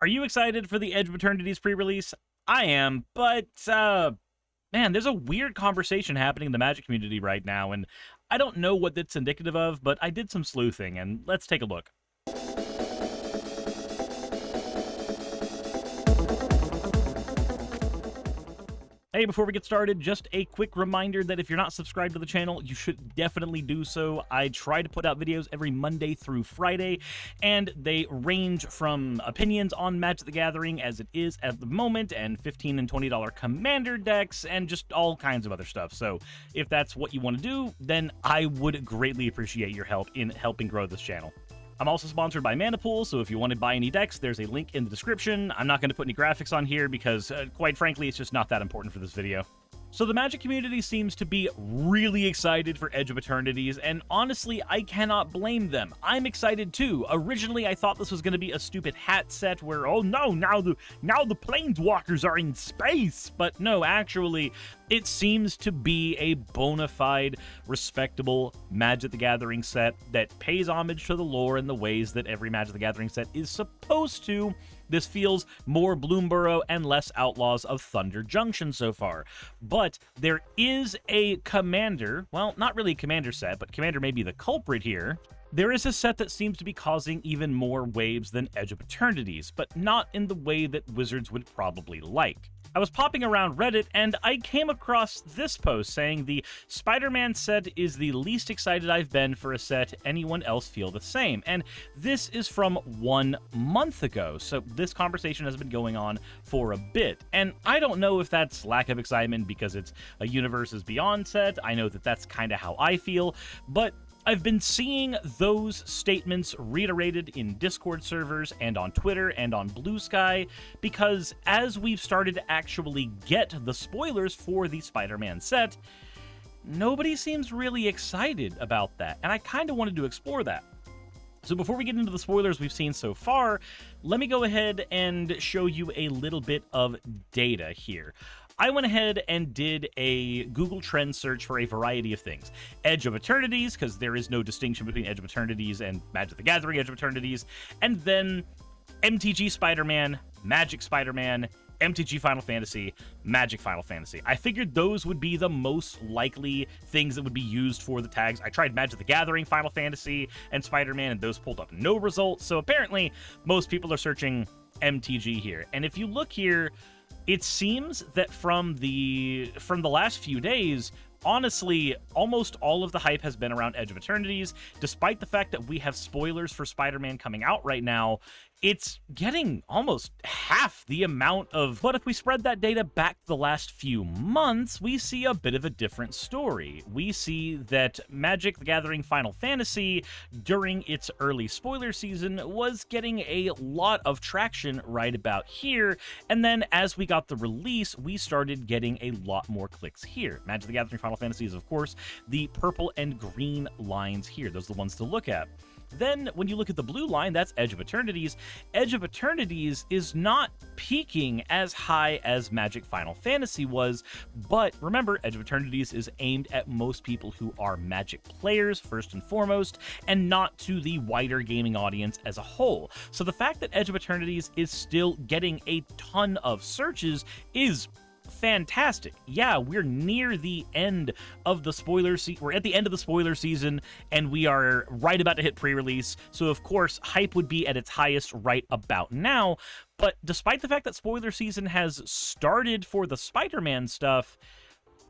Are you excited for the Edge of Eternity's pre-release? I am, but, man, there's a weird conversation happening in the Magic community right now, and I don't know what that's indicative of, but I did some sleuthing, and let's take a look. Hey, before we get started, just a quick reminder that if you're not subscribed to the channel, you should definitely do so. I try to put out videos every Monday through Friday, and they range from opinions on Magic the Gathering as it is at the moment, and $15 and $20 commander decks, and just all kinds of other stuff. So if that's what you want to do, then I would greatly appreciate your help in helping grow this channel. I'm also sponsored by Manapool, so if you want to buy any decks, there's a link in the description. I'm not going to put any graphics on here because, quite frankly, it's just not that important for this video. So the Magic community seems to be really excited for Edge of Eternities, and honestly, I cannot blame them. I'm excited too. Originally, I thought this was going to be a stupid hat set where, oh no, now the planeswalkers are in space. But no, actually, it seems to be a bona fide, respectable Magic the Gathering set that pays homage to the lore in the ways that every Magic the Gathering set is supposed to. This feels more Bloomburrow and less Outlaws of Thunder Junction so far. But there is a commander, well, not really a commander set, but commander may be the culprit here. There is a set that seems to be causing even more waves than Edge of Eternities, but not in the way that Wizards would probably like. I was popping around Reddit, and I came across this post saying the Spider-Man set is the least excited I've been for a set. Anyone else feel the same? And this is from 1 month ago, so this conversation has been going on for a bit. And I don't know if that's lack of excitement because it's a Universes Beyond set. I know that that's kind of how I feel, but I've been seeing those statements reiterated in Discord servers and on Twitter and on Blue Sky because as we've started to actually get the spoilers for the Spider-Man set, nobody seems really excited about that, and I kind of wanted to explore that. So before we get into the spoilers we've seen so far, let me go ahead and show you a little bit of data here. I went ahead and did a Google Trends search for a variety of things. Edge of Eternities, because there is no distinction between Edge of Eternities and Magic the Gathering Edge of Eternities, and then MTG Spider-Man, Magic Spider-Man, MTG Final Fantasy, Magic Final Fantasy. I figured those would be the most likely things that would be used for the tags. I tried Magic the Gathering, Final Fantasy, and Spider-Man, and those pulled up no results, so apparently most people are searching MTG here. And if you look here, it seems that from the last few days, honestly, almost all of the hype has been around Edge of Eternities. Despite the fact that we have spoilers for Spider-Man coming out right now, it's getting almost half the amount of... But if we spread that data back the last few months, we see a bit of a different story. We see that Magic the Gathering Final Fantasy, during its early spoiler season, was getting a lot of traction right about here, and then as we got the release, we started getting a lot more clicks here. Magic the Gathering Final Fantasy is, of course, the purple and green lines here. Those are the ones to look at. Then, when you look at the blue line, that's Edge of Eternities. Edge of Eternities is not peaking as high as Magic Final Fantasy was, but remember, Edge of Eternities is aimed at most people who are Magic players, first and foremost, and not to the wider gaming audience as a whole. So the fact that Edge of Eternities is still getting a ton of searches is fantastic. Yeah, we're near the end of the spoiler season. We're at the end of the spoiler season, and we are right about to hit pre-release. So, of course, hype would be at its highest right about now. But despite the fact that spoiler season has started for the Spider-Man stuff,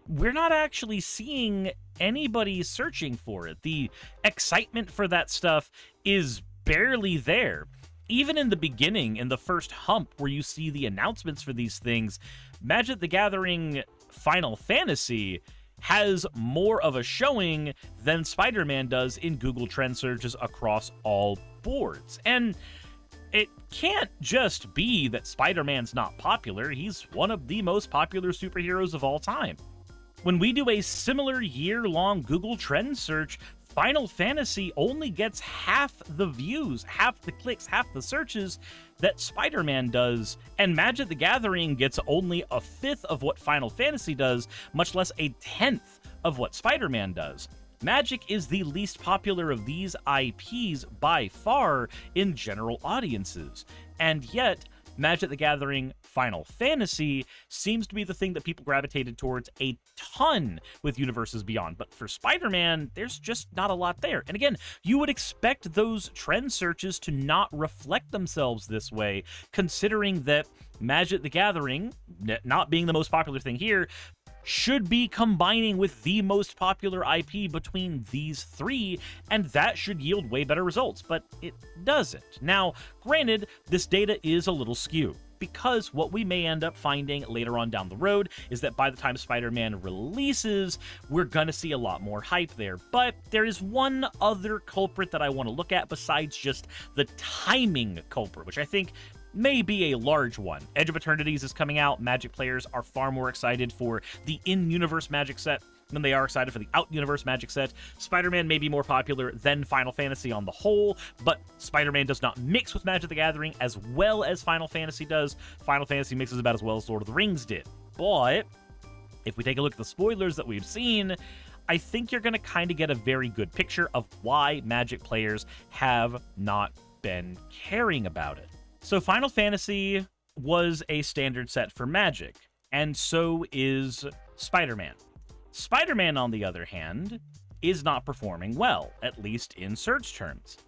we're not actually seeing anybody searching for it. The excitement for that stuff is barely there. Even in the beginning, in the first hump where you see the announcements for these things, Magic the Gathering Final Fantasy has more of a showing than Spider-Man does in Google Trend searches across all boards. And it can't just be that Spider-Man's not popular. He's one of the most popular superheroes of all time. When we do a similar year-long Google Trend search, Final Fantasy only gets half the views, half the clicks, half the searches that Spider-Man does, and Magic the Gathering gets only a fifth of what Final Fantasy does, much less a tenth of what Spider-Man does. Magic is the least popular of these IPs by far in general audiences, and yet Magic the Gathering Final Fantasy seems to be the thing that people gravitated towards a ton with Universes Beyond. But for Spider-Man, there's just not a lot there. And again, you would expect those trend searches to not reflect themselves this way, considering that Magic the Gathering, not being the most popular thing here, should be combining with the most popular IP between these three, and that should yield way better results, but it doesn't. Now, granted, this data is a little skewed, because what we may end up finding later on down the road is that by the time Spider-Man releases, we're gonna see a lot more hype there. But there is one other culprit that I want to look at besides just the timing culprit, which I think may be a large one. Edge of Eternities is coming out. Magic players are far more excited for the in-universe Magic set than they are excited for the out-universe Magic set. Spider-Man may be more popular than Final Fantasy on the whole, but Spider-Man does not mix with Magic the Gathering as well as Final Fantasy does. Final Fantasy mixes about as well as Lord of the Rings did. But if we take a look at the spoilers that we've seen, I think you're going to kind of get a very good picture of why Magic players have not been caring about it. So Final Fantasy was a standard set for Magic, and so is Spider-Man. Spider-Man, on the other hand, is not performing well, at least in search terms.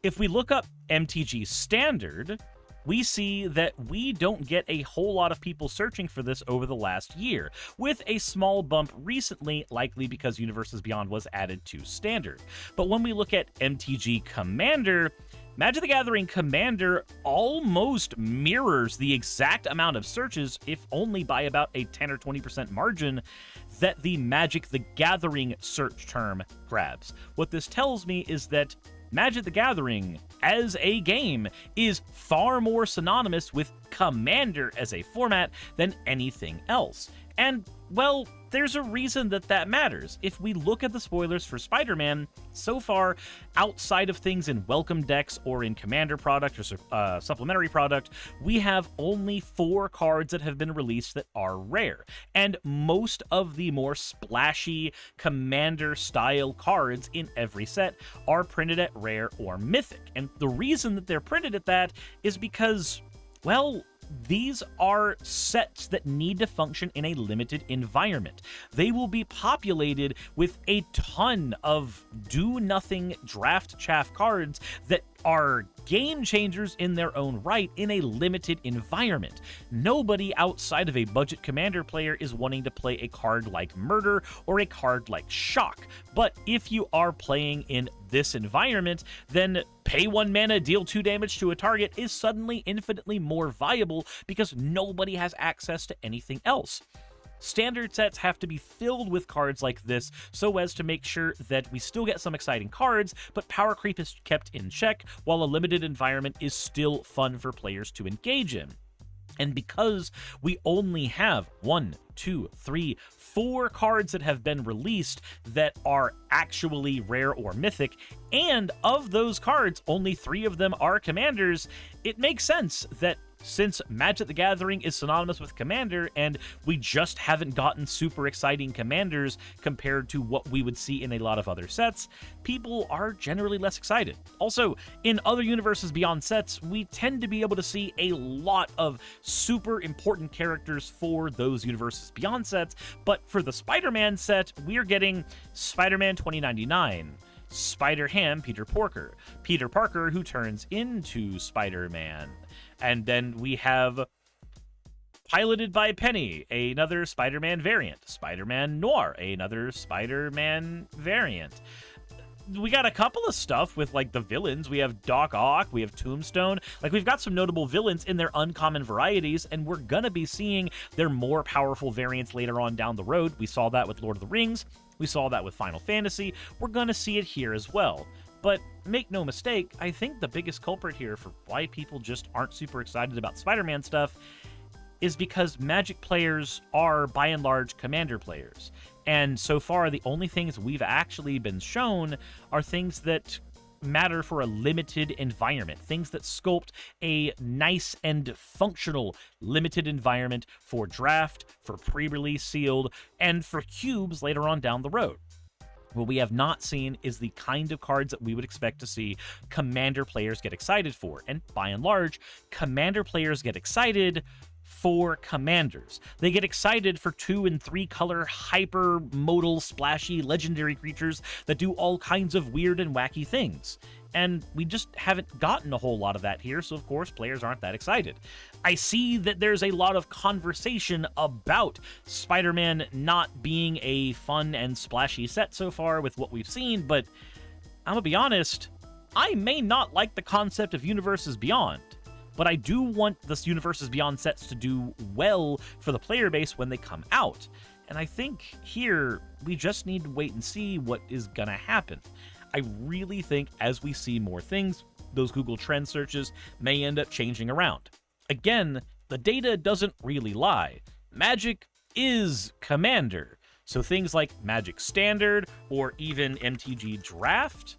If we look up MTG Standard, we see that we don't get a whole lot of people searching for this over the last year, with a small bump recently, likely because Universes Beyond was added to Standard. But when we look at MTG Commander, Magic the Gathering Commander almost mirrors the exact amount of searches, if only by about a 10 or 20% margin, that the Magic the Gathering search term grabs. What this tells me is that Magic the Gathering as a game is far more synonymous with Commander as a format than anything else. And, well, there's a reason that that matters. If we look at the spoilers for Spider-Man, so far, outside of things in Welcome decks or in Commander product or supplementary product, we have only 4 cards that have been released that are rare. And most of the more splashy Commander-style cards in every set are printed at rare or mythic. And the reason that they're printed at that is because, well, these are sets that need to function in a limited environment. They will be populated with a ton of do-nothing draft chaff cards that are game changers in their own right in a limited environment. Nobody outside of a budget Commander player is wanting to play a card like Murder or a card like Shock. But if you are playing in this environment, then pay 1 mana, deal 2 damage to a target is suddenly infinitely more viable because nobody has access to anything else. Standard sets have to be filled with cards like this so as to make sure that we still get some exciting cards, but power creep is kept in check while a limited environment is still fun for players to engage in. And because we only have 1, 2, 3, 4 cards that have been released that are actually rare or mythic, and of those cards, only 3 of them are Commanders, it makes sense that since Magic the Gathering is synonymous with Commander, and we just haven't gotten super exciting Commanders compared to what we would see in a lot of other sets, people are generally less excited. Also, in other Universes Beyond sets, we tend to be able to see a lot of super important characters for those Universes Beyond sets, but for the Spider-Man set, we're getting Spider-Man 2099, Spider-Ham Peter Parker who turns into Spider-Man. And then we have Piloted by Penny, another Spider-Man variant. Spider-Man Noir, another Spider-Man variant. We got a couple of stuff with, like, the villains. We have Doc Ock, we have Tombstone. Like, we've got some notable villains in their uncommon varieties, and we're gonna be seeing their more powerful variants later on down the road. We saw that with Lord of the Rings. We saw that with Final Fantasy. We're gonna see it here as well. But make no mistake, I think the biggest culprit here for why people just aren't super excited about Spider-Man stuff is because Magic players are, by and large, Commander players. And so far, the only things we've actually been shown are things that matter for a limited environment, things that sculpt a nice and functional limited environment for draft, for pre-release sealed, and for cubes later on down the road. What we have not seen is the kind of cards that we would expect to see Commander players get excited for. And by and large, Commander players get excited for Commanders. They get excited for 2 and 3 color hyper modal splashy legendary creatures that do all kinds of weird and wacky things. And we just haven't gotten a whole lot of that here, so of course players aren't that excited. I see that there's a lot of conversation about Spider-Man not being a fun and splashy set so far with what we've seen, but I'm gonna be honest, I may not like the concept of Universes Beyond, but I do want this Universes Beyond sets to do well for the player base when they come out. And I think here, we just need to wait and see what is gonna happen. I really think as we see more things, those Google Trend searches may end up changing around. Again, the data doesn't really lie. Magic is Commander. So things like Magic Standard or even MTG Draft,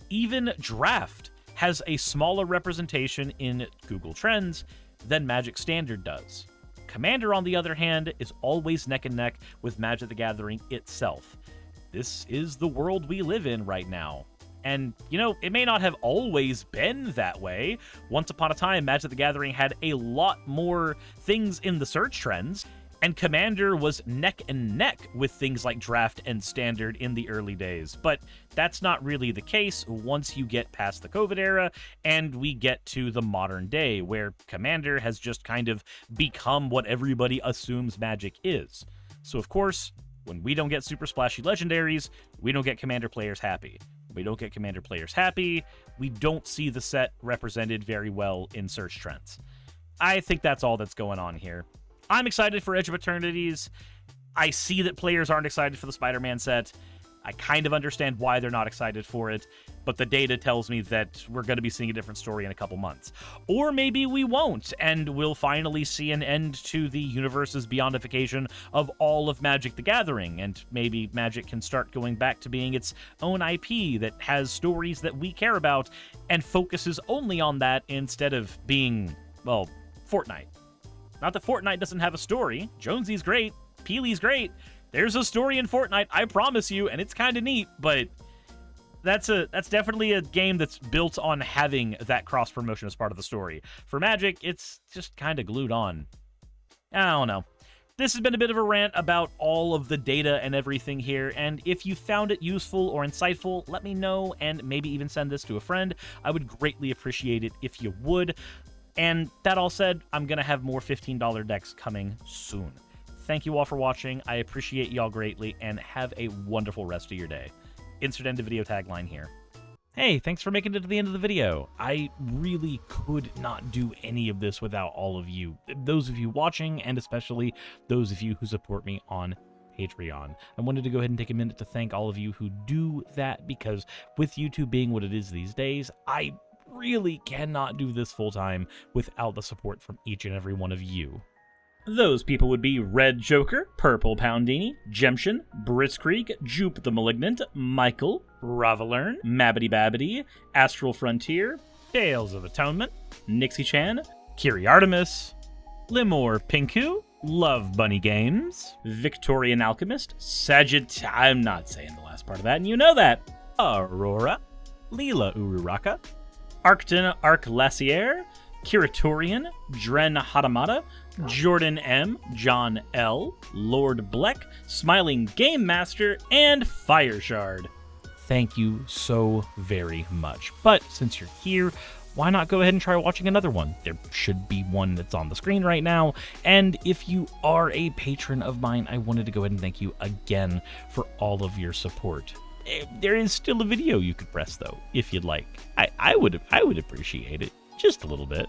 even Draft has a smaller representation in Google Trends than Magic Standard does. Commander, on the other hand, is always neck and neck with Magic the Gathering itself. This is the world we live in right now. And, you know, it may not have always been that way. Once upon a time, Magic the Gathering had a lot more things in the search trends, and Commander was neck and neck with things like Draft and Standard in the early days. But that's not really the case once you get past the COVID era and we get to the modern day, where Commander has just kind of become what everybody assumes Magic is. So, of course, when we don't get super splashy legendaries, we don't get Commander players happy. We don't get Commander players happy, we don't see the set represented very well in search trends. I think that's all that's going on here. I'm excited for Edge of Eternities. I see that players aren't excited for the Spider-Man set. I kind of understand why they're not excited for it, but the data tells me that we're going to be seeing a different story in a couple months. Or maybe we won't, and we'll finally see an end to the Universes Beyondification of all of Magic the Gathering, and maybe Magic can start going back to being its own IP that has stories that we care about and focuses only on that instead of being, well, Fortnite. Not that Fortnite doesn't have a story. Jonesy's great. Peely's great. There's a story in Fortnite, I promise you, and it's kind of neat, but that's definitely a game that's built on having that cross-promotion as part of the story. For Magic, it's just kind of glued on. I don't know. This has been a bit of a rant about all of the data and everything here, and if you found it useful or insightful, let me know, and maybe even send this to a friend. I would greatly appreciate it if you would. And that all said, I'm going to have more $15 decks coming soon. Thank you all for watching. I appreciate y'all greatly, and have a wonderful rest of your day. Insert end of video tagline here. Hey, thanks for making it to the end of the video. I really could not do any of this without all of you. Those of you watching, and especially those of you who support me on Patreon. I wanted to go ahead and take a minute to thank all of you who do that, because with YouTube being what it is these days, I really cannot do this full-time without the support from each and every one of you. Those people would be Red Joker, Purple Poundini, Jemshin, Britzkrieg, Jupe the Malignant, Michael, Ravalern, Mabbity Babbity, Astral Frontier, Tales of Atonement, Nixie Chan, Kiri Artemis, Limor Pinku, Love Bunny Games, Victorian Alchemist, I'm not saying the last part of that, and you know that, Aurora, Leela Ururaka, Arcton Arclacier, Kiratorian, Dren Hadamata, Jordan M, John L, Lord Bleck, Smiling Game Master, and Fireshard. Thank you so very much. But since you're here, why not go ahead and try watching another one? There should be one that's on the screen right now. And if you are a patron of mine, I wanted to go ahead and thank you again for all of your support. There is still a video you could press though, if you'd like. I would appreciate it just a little bit.